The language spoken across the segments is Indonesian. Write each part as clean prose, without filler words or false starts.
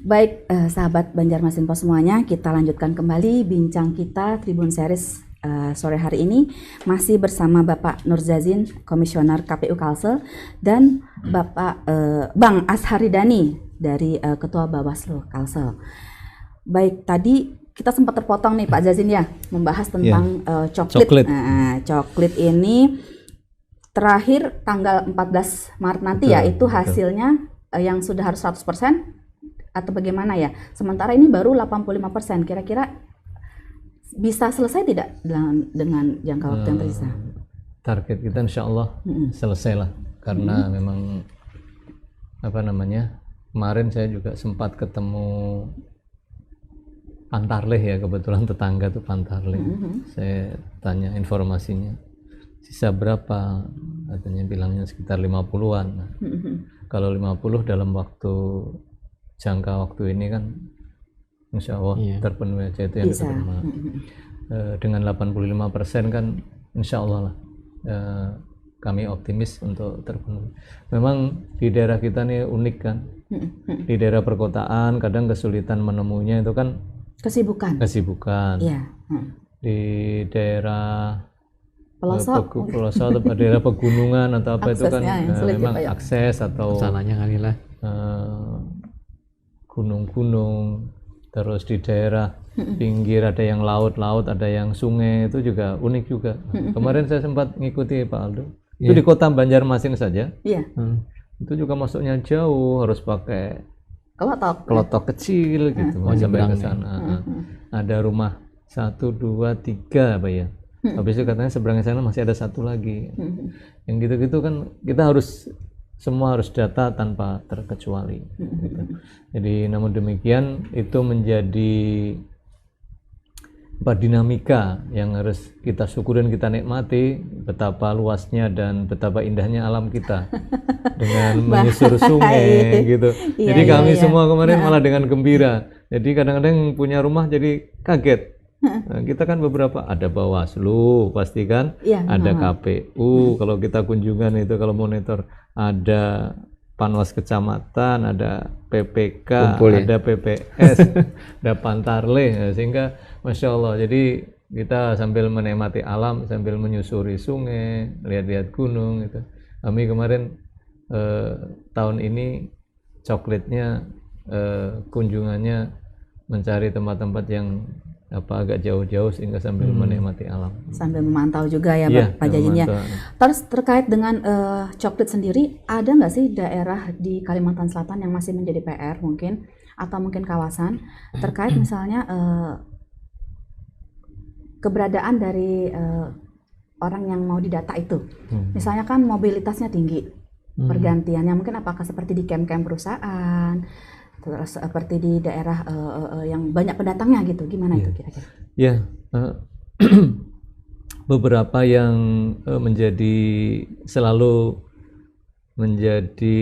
Baik, sahabat Banjarmasin Pos semuanya, kita lanjutkan kembali bincang kita Tribun Series sore hari ini masih bersama Bapak Nurzazin, Komisioner KPU Kalsel, dan Bapak Bang Asharidani dari Ketua Bawaslu Kalsel. Baik, tadi kita sempat terpotong nih Pak Zazin ya, membahas tentang coklat. Coklat ini terakhir tanggal 14 Maret nanti ya, itu hasilnya yang sudah harus 100%. Atau bagaimana ya? Sementara ini baru 85%. Kira-kira bisa selesai tidak dengan jangka waktu yang tersisa? Target kita insya Allah selesai lah. Karena memang kemarin saya juga sempat ketemu Pantarlih ya, kebetulan tetangga tuh Pantarlih. Saya tanya informasinya. Sisa berapa? Katanya bilangnya sekitar 50-an. Kalau 50 dalam jangka waktu ini kan insya Allah terpenuhi aja, itu yang kita terima. Dengan 85% kan insya Allah lah, kami optimis untuk terpenuhi. Memang di daerah kita nih unik kan, di daerah perkotaan kadang kesulitan menemunya itu kan kesibukan. Di daerah pelosok atau daerah pegunungan atau apa itu kan memang akses atau sananya kali lah, gunung-gunung, terus di daerah pinggir ada yang laut-laut, ada yang sungai, itu juga unik juga. Kemarin saya sempat ngikuti Pak Aldo, itu di kota Banjarmasin saja, itu juga masuknya jauh, harus pakai kelotok kecil gitu, sampai ke sana. Ada rumah 1, 2, 3 apa ya, habis itu katanya seberang sana masih ada satu lagi. Yang gitu-gitu kan kita semua harus data tanpa terkecuali. Gitu. Jadi namun demikian itu menjadi dinamika yang harus kita syukuri dan kita nikmati, betapa luasnya dan betapa indahnya alam kita dengan menyusur sungai gitu. Jadi kami semua kemarin malah dengan gembira. Jadi kadang-kadang punya rumah jadi kaget. Nah, kita kan beberapa ada Bawaslu pasti kan, ada KPU, kalau kita kunjungan itu kalau monitor ada Panwas Kecamatan, ada PPK, ada PPS, ada Pantarlih, sehingga Masya Allah, jadi kita sambil menikmati alam, sambil menyusuri sungai, lihat-lihat gunung gitu. Kami kemarin tahun ini coklatnya kunjungannya mencari tempat-tempat yang agak jauh-jauh sehingga sambil menikmati alam. Sambil memantau juga ya Pak Zazin ya. Terus terkait dengan coklat sendiri, ada nggak sih daerah di Kalimantan Selatan yang masih menjadi PR mungkin, atau mungkin kawasan terkait misalnya keberadaan dari orang yang mau didata itu. Misalnya kan mobilitasnya tinggi, pergantiannya mungkin apakah seperti di camp-camp perusahaan, terus seperti di daerah yang banyak pendatangnya gitu, gimana itu kira-kira? Ya, beberapa yang selalu menjadi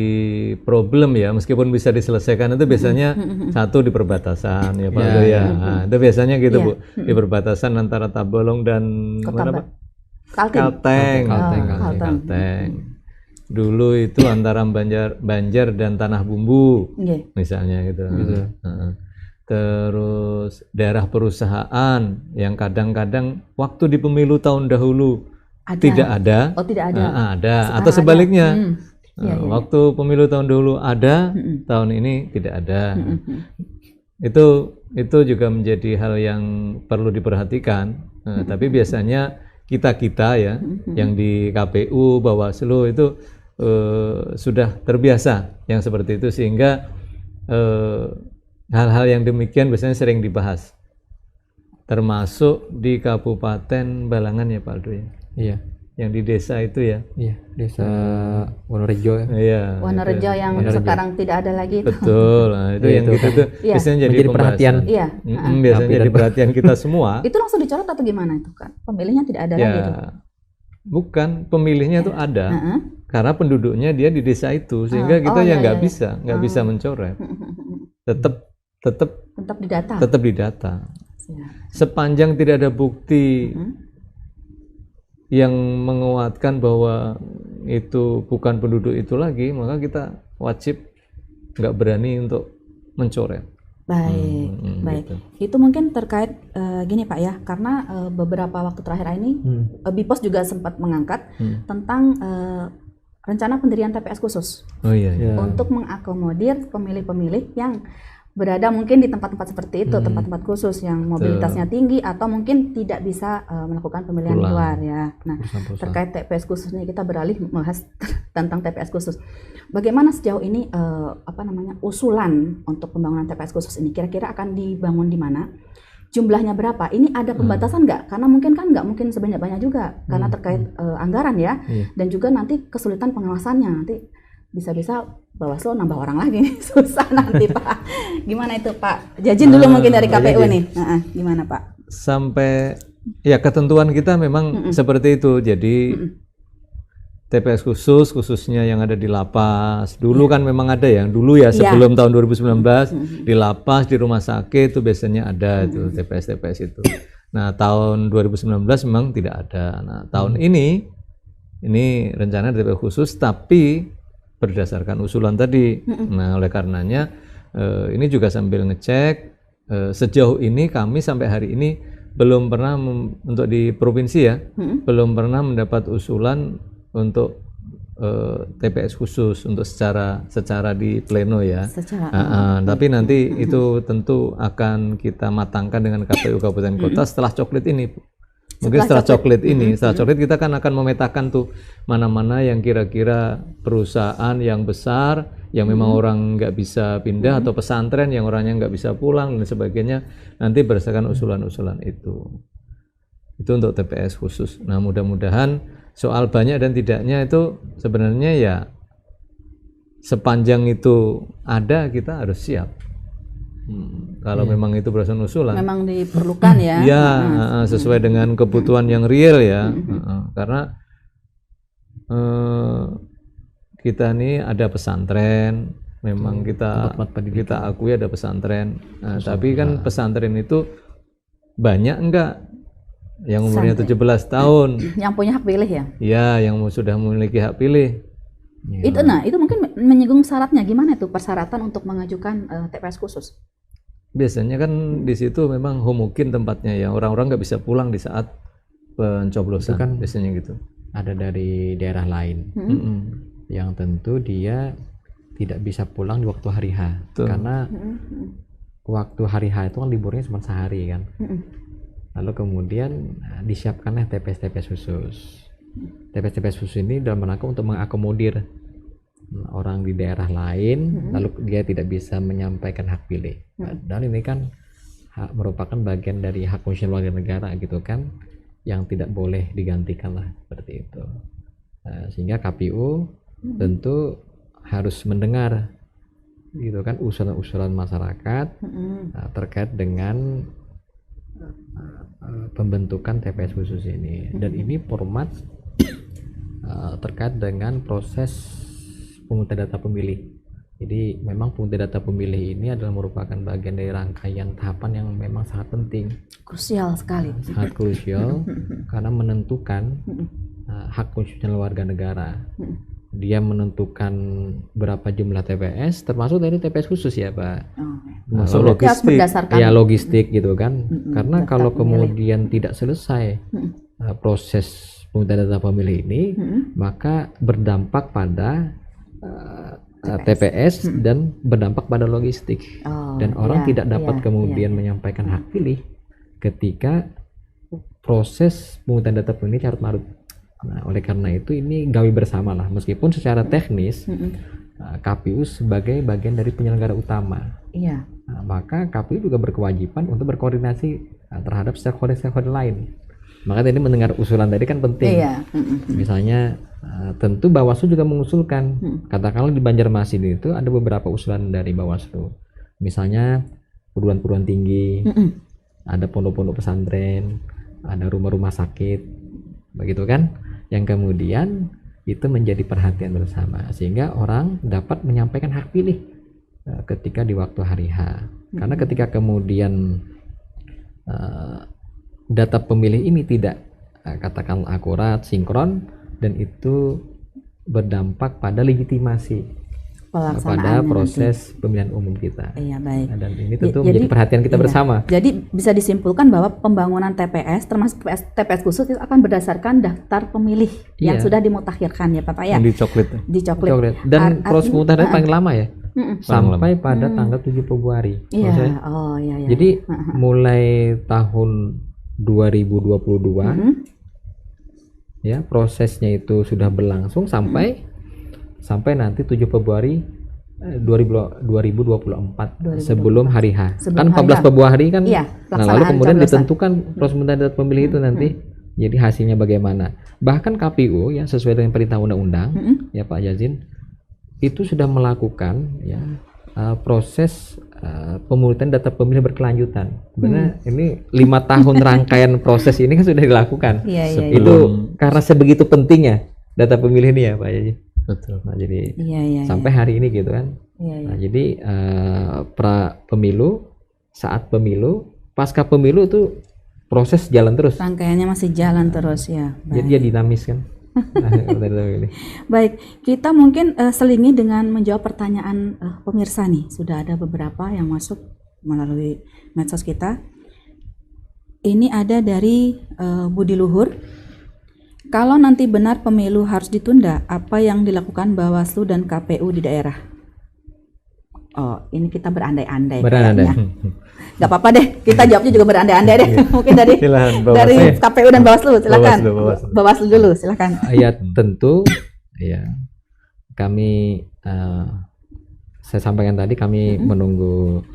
problem ya, meskipun bisa diselesaikan itu biasanya satu di perbatasan ya Pak Aldo ya. Nah, itu biasanya gitu Bu, di perbatasan antara Tabalong dan Kalteng. Dulu itu antara Banjar dan Tanah Bumbu, misalnya gitu. Terus daerah perusahaan yang kadang-kadang waktu di pemilu tahun dahulu tidak ada. Ada. Atau sebaliknya, waktu pemilu tahun dahulu ada, tahun ini tidak ada. Itu juga menjadi hal yang perlu diperhatikan. Tapi biasanya kita ya, yang di KPU, Bawaslu itu sudah terbiasa yang seperti itu, sehingga hal-hal yang demikian biasanya sering dibahas, termasuk di Kabupaten Balangan ya Pak Aldo ya. Iya. Yang di desa itu ya. Iya, desa Wonorejo ya. Iya. Wonorejo yang sekarang tidak ada lagi itu. Betul. Nah, itu yang gitu itu biasanya jadi perhatian. Iya. Biasanya jadi perhatian kita semua. Itu langsung dicoret atau gimana itu kan? Pemilihnya tidak ada lagi itu. Bukan, pemilihnya itu ada. Karena penduduknya dia di desa itu, sehingga kita nggak bisa mencoret. Tetap didata. Sepanjang tidak ada bukti yang menguatkan bahwa itu bukan penduduk itu lagi, maka kita wajib nggak berani untuk mencoret. Baik. Gitu. Itu mungkin terkait gini Pak ya, karena beberapa waktu terakhir ini BIPOS juga sempat mengangkat tentang rencana pendirian TPS khusus Oh iya. untuk mengakomodir pemilih-pemilih yang berada mungkin di tempat-tempat seperti itu, tempat-tempat khusus yang mobilitasnya tinggi atau mungkin tidak bisa melakukan pemilihan di luar ya. Nah, terkait TPS khusus ini kita beralih membahas tentang TPS khusus. Bagaimana sejauh ini usulan untuk pembangunan TPS khusus ini kira-kira akan dibangun di mana? Jumlahnya berapa? Ini ada pembatasan nggak? Karena mungkin kan nggak mungkin sebanyak-banyak juga karena terkait anggaran ya, dan juga nanti kesulitan pengawasannya nanti. Bisa-bisa Bawaslu nambah orang lagi nih, susah nanti Pak. Gimana itu Pak? Jajin dulu mungkin dari KPU nih. Gimana Pak? Sampai ya ketentuan kita memang seperti itu. Jadi TPS khususnya yang ada di lapas. Dulu kan memang ada ya. Dulu ya sebelum tahun 2019 di lapas, di rumah sakit itu biasanya ada itu TPS itu. Nah, tahun 2019 memang tidak ada. Nah, tahun ini rencana TPS khusus tapi berdasarkan usulan tadi. Nah, oleh karenanya ini juga sambil ngecek sejauh ini kami sampai hari ini belum pernah untuk di provinsi ya, belum pernah mendapat usulan untuk TPS khusus untuk secara di pleno ya. Tapi nanti itu tentu akan kita matangkan dengan KPU Kabupaten Kota setelah coklit ini. Mungkin setelah coklit ini, setelah coklit kita kan akan memetakan tuh mana-mana yang kira-kira perusahaan yang besar, yang memang orang nggak bisa pindah atau pesantren yang orangnya nggak bisa pulang dan sebagainya. Nanti berdasarkan usulan-usulan itu untuk TPS khusus. Nah, mudah-mudahan soal banyak dan tidaknya itu sebenarnya ya sepanjang itu ada kita harus siap. Kalau memang itu berdasarkan usulan, memang diperlukan ya. Ya, sesuai dengan kebutuhan yang real ya. Karena kita ini ada pesantren, memang kita akui ada pesantren. Tapi kan pesantren itu banyak enggak yang umurnya 17 tahun. Yang punya hak pilih ya? Ya, yang sudah memiliki hak pilih. Itu mungkin menyinggung syaratnya. Gimana itu persyaratan untuk mengajukan TPS khusus? Biasanya kan di situ memang homogen tempatnya ya, orang-orang nggak bisa pulang di saat pencoblosan kan, biasanya gitu. Ada dari daerah lain yang tentu dia tidak bisa pulang di waktu hari H. Karena waktu hari H itu kan liburnya cuma sehari kan. Lalu kemudian disiapkanlah TPS khusus. TPS khusus ini dalam rangka untuk mengakomodir orang di daerah lain, lalu dia tidak bisa menyampaikan hak pilih. Dan ini kan merupakan bagian dari hak konstitusional warga negara gitu kan, yang tidak boleh digantikan lah seperti itu. Sehingga KPU tentu harus mendengar gitu kan usulan-usulan masyarakat terkait dengan pembentukan TPS khusus ini. Dan ini format terkait dengan proses pemungutan data pemilih. Jadi memang pemungutan data pemilih ini adalah merupakan bagian dari rangkaian tahapan yang memang sangat penting, krusial sekali, sangat krusial karena menentukan hak konstitusional warga negara. Dia menentukan berapa jumlah TPS, termasuk dari TPS khusus ya Pak. Logistik, ya logistik gitu kan. Karena kalau kemudian tidak selesai proses pemungutan data pemilih ini, maka berdampak pada TPS dan berdampak pada logistik. Dan orang tidak dapat kemudian menyampaikan hak pilih ketika proses pemungutan data pemilih carut marut. Nah, oleh karena itu ini gawe bersama lah, meskipun secara teknis KPU sebagai bagian dari penyelenggara utama. Nah, maka KPU juga berkewajiban untuk berkoordinasi terhadap stakeholder lain. Maka tadi mendengar usulan tadi kan penting. Misalnya tentu Bawaslu juga mengusulkan, katakanlah di Banjarmasin itu ada beberapa usulan dari Bawaslu. Misalnya perguruan tinggi, ada pondok-pondok pesantren, ada rumah-rumah sakit, begitu kan? Yang kemudian itu menjadi perhatian bersama sehingga orang dapat menyampaikan hak pilih ketika di waktu hari H. Karena ketika kemudian data pemilih ini tidak katakan akurat, sinkron, dan itu berdampak pada legitimasi pada proses pemilihan umum kita. Iya, baik. Nah, dan ini tentu menjadi perhatian kita bersama. Jadi bisa disimpulkan bahwa pembangunan TPS termasuk TPS khusus itu akan berdasarkan daftar pemilih yang sudah dimutakhirkan ya Bapak ya. Di coklit. Di coklit. Dan proses pemutahiran paling lama ya. Sampai pada tanggal 7 Februari. Iya. Iya. Jadi mulai tahun 2022 ya prosesnya itu sudah berlangsung sampai nanti 7 Februari 2024 sebelum hari H. Kan 14 Februari kan. Iya, nah, lalu kemudian ditentukan proses pemutahiran pemilih itu nanti jadi hasilnya bagaimana. Bahkan KPU ya sesuai dengan perintah undang-undang ya Pak Yazin itu sudah melakukan ya proses pemungutan data pemilih berkelanjutan. Benar ini 5 tahun rangkaian proses ini kan sudah dilakukan. Itu karena sebegitu pentingnya data pemilih ini ya Pak Yazin. Betul. Nah, jadi sampai hari ini gitu kan. Nah, jadi pra pemilu, saat pemilu, pasca pemilu itu proses jalan terus. Rangkaiannya masih jalan terus ya. Jadi dia dinamis kan. Baik, kita mungkin selingi dengan menjawab pertanyaan pemirsa nih. Sudah ada beberapa yang masuk melalui medsos kita. Ini ada dari Budi Luhur. Kalau nanti benar pemilu harus ditunda, apa yang dilakukan Bawaslu dan KPU di daerah? Oh, ini kita berandai-andai. Gak apa-apa deh, kita jawabnya juga berandai-andai deh. Mungkin dari KPU dan Bawaslu, silakan. Bawaslu dulu, silakan. Ya tentu, ya kami saya sampaikan tadi kami menunggu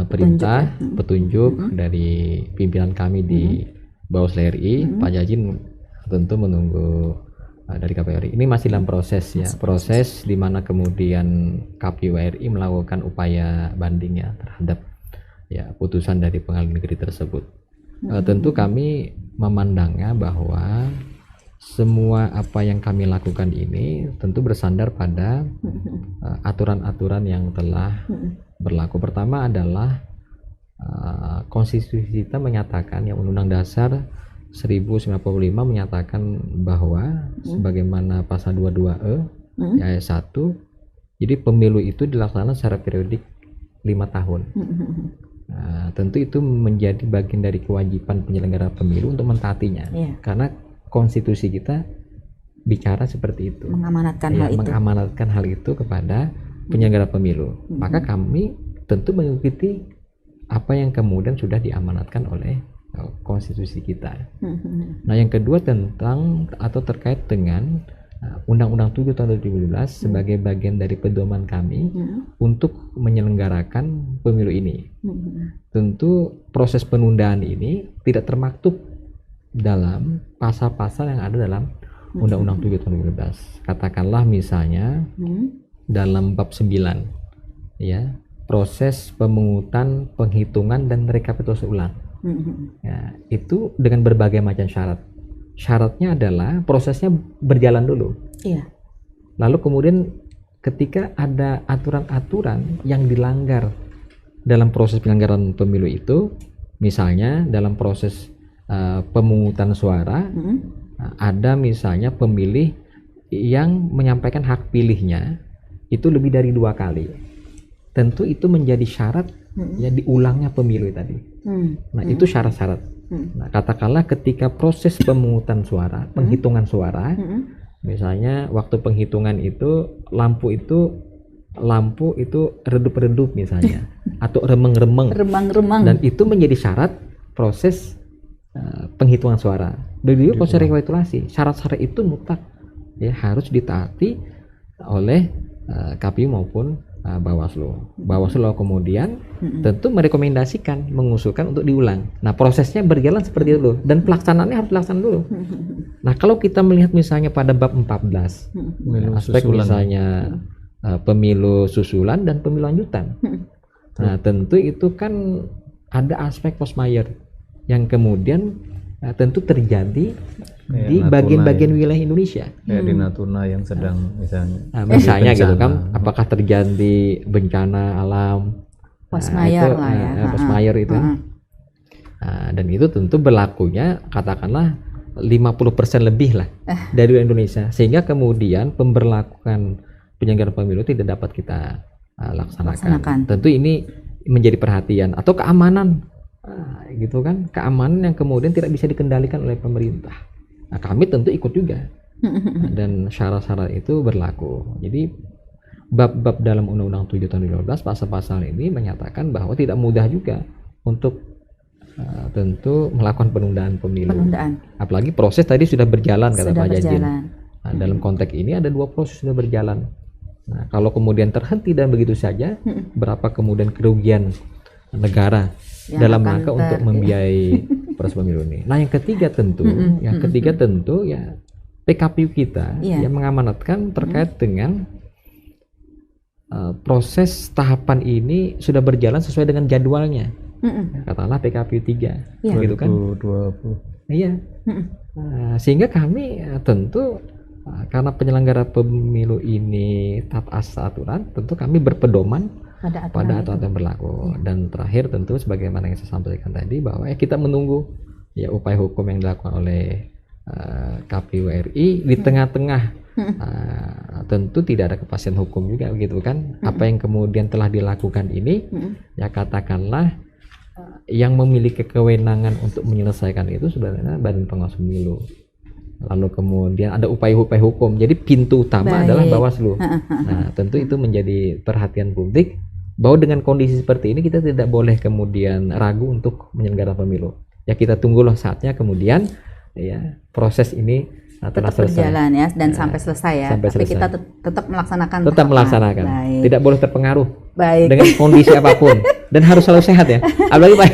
perintah, petunjuk dari pimpinan kami di Bawaslu RI, Pak Yazin tentu menunggu dari KPU RI. Ini masih dalam proses ya, proses di mana kemudian KPU RI melakukan upaya banding ya terhadap ya putusan dari pengadilan negeri tersebut. Tentu kami memandangnya bahwa semua apa yang kami lakukan ini tentu bersandar pada aturan-aturan yang telah berlaku. Pertama adalah konstitusi kita menyatakan yang Undang-Undang Dasar 1095 menyatakan bahwa sebagaimana pasal 22E ayat 1, jadi pemilu itu dilaksanakan secara periodik 5 tahun. Nah, tentu itu menjadi bagian dari kewajiban penyelenggara pemilu untuk mentaatinya, karena konstitusi kita bicara seperti itu, mengamanatkan hal itu kepada penyelenggara pemilu. Maka kami tentu mengikuti apa yang kemudian sudah diamanatkan oleh konstitusi kita. Nah, yang kedua tentang atau terkait dengan Undang-Undang 7 tahun 2012 sebagai bagian dari pedoman kami untuk menyelenggarakan pemilu ini. Tentu proses penundaan ini tidak termaktub dalam pasal-pasal yang ada dalam Undang-Undang 7 tahun 2012. Katakanlah misalnya dalam bab 9 ya, proses pemungutan, penghitungan dan rekapitulasi ulang. Ya, itu dengan berbagai macam syarat. Syaratnya adalah prosesnya berjalan dulu. Lalu kemudian ketika ada aturan-aturan yang dilanggar dalam proses penyelenggaraan pemilu itu, misalnya dalam proses pemungutan suara, ada misalnya pemilih yang menyampaikan hak pilihnya itu lebih dari 2 kali. Tentu itu menjadi syarat ya diulangnya pemilu tadi. Nah, itu syarat-syarat. Nah, katakanlah ketika proses pemungutan suara, penghitungan suara, misalnya waktu penghitungan itu lampu itu redup-redup misalnya atau remeng-remeng. Dan itu menjadi syarat proses penghitungan suara. Begitu proses rekapitulasi. Syarat-syarat itu mutlak ya harus ditaati oleh KPU maupun Bawaslu. Bawaslu kemudian tentu merekomendasikan, mengusulkan untuk diulang. Nah, prosesnya berjalan seperti itu dan pelaksanaannya harus dilaksanakan dulu. Nah, kalau kita melihat misalnya pada bab 14, aspek misalnya pemilu susulan dan pemilu lanjutan. Nah, tentu itu kan ada aspek post mayor yang kemudian tentu terjadi di bagian-bagian wilayah Indonesia. Kayak di Natuna yang sedang misalnya gitu kan, apakah terjadi bencana alam post mayor lah ya. Post mayor itu. Dan itu tentu berlakunya katakanlah 50% lebih lah dari Indonesia, sehingga kemudian pemberlakuan penyelenggaraan pemilu tidak dapat kita Laksanakan. Tentu ini menjadi perhatian, atau keamanan, gitu kan, keamanan yang kemudian tidak bisa dikendalikan oleh pemerintah. Nah, kami tentu ikut juga, dan syarat-syarat itu berlaku. Jadi bab-bab dalam Undang-Undang 7 tahun 2012 pasal-pasal ini menyatakan bahwa tidak mudah juga untuk tentu melakukan penundaan pemilu. Apalagi proses tadi sudah berjalan, kata Pak Jajin. Nah, dalam konteks ini ada 2 proses sudah berjalan. Nah, kalau kemudian terhenti dan begitu saja, berapa kemudian kerugian negara yang dalam rangka untuk membiayai proses pemilu ini. Nah, yang ketiga tentu, ya PKPU kita yang mengamanatkan terkait dengan proses tahapan ini sudah berjalan sesuai dengan jadwalnya. Katakanlah PKPU 3, gitu kan? 2020. Iya. Sehingga kami tentu karena penyelenggara pemilu ini taat asas aturan, tentu kami berpedoman pada aturan yang berlaku. Dan terakhir tentu sebagaimana yang saya sampaikan tadi, bahwa kita menunggu ya upaya hukum yang dilakukan oleh KPU RI di tengah-tengah tentu tidak ada kepastian hukum juga, gitu kan. Apa yang kemudian telah dilakukan ini ya katakanlah yang memiliki kewenangan untuk menyelesaikan itu sebenarnya Badan Pengawas Pemilu. Lalu kemudian ada upaya-upaya hukum. Jadi pintu utama adalah Bawaslu. Nah, tentu itu menjadi perhatian publik bahwa dengan kondisi seperti ini kita tidak boleh kemudian ragu untuk menyelenggarakan pemilu. Ya kita tunggulah saatnya kemudian ya proses ini telah selesai. Berjalan ya dan sampai selesai ya. Tapi selesai. Kita tetap melaksanakan. Tetap melaksanakan. Baik. Tidak boleh terpengaruh dengan kondisi apapun dan harus selalu sehat ya. Apalagi Pak